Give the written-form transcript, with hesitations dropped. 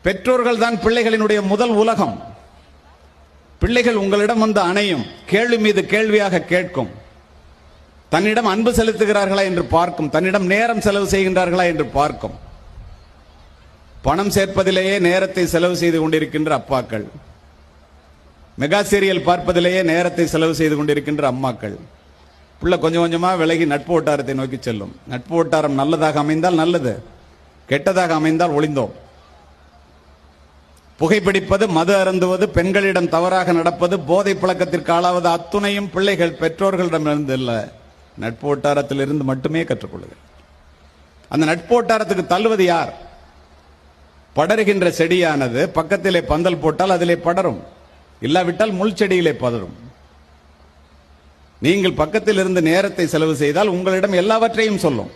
பெற்றோர்கள் தான் பிள்ளைகளினுடைய முதல் உலகம். பிள்ளைகள் உங்களிடம் வந்து அணையும், கேள்வி மீது கேள்வியாக கேட்கும், தன்னிடம் அன்பு செலுத்துகிறார்களா என்று பார்க்கும், தன்னிடம் நேரம் செலவு செய்கின்றார்களா என்று பார்க்கும். பணம் சேர்ப்பதிலேயே நேரத்தை செலவு செய்து கொண்டிருக்கின்ற அப்பாக்கள், மெகா சீரியல் பார்ப்பதிலேயே நேரத்தை செலவு செய்து கொண்டிருக்கின்ற அம்மாக்கள். பிள்ளை கொஞ்சம் கொஞ்சமா விலகி நட்பு வட்டாரத்தை நோக்கி செல்லும். நட்பு வட்டாரம் நல்லதாக அமைந்தால் நல்லது, கெட்டதாக அமைந்தால் ஒளிந்தோம். புகைப்பிடிப்பது, மது அருந்துவது, பெண்களிடம் தவறாக நடப்பது, போதை பழக்கத்திற்கு ஆளாவது அத்துணையும் பிள்ளைகள் பெற்றோர்களிடமிருந்து இல்ல, நட்பு வட்டாரத்தில் இருந்து மட்டுமே கற்றுக்கொள்ளுங்கள். அந்த நட்பு வட்டாரத்துக்கு தள்ளுவது யார்? படருகின்ற செடியானது பக்கத்திலே பந்தல் போட்டால் அதிலே படரும், இல்லாவிட்டால் முள் செடியிலே படரும். நீங்கள் பக்கத்தில் இருந்து நேரத்தை செலவு செய்தால் உங்களிடம் எல்லாவற்றையும் சொல்லும்.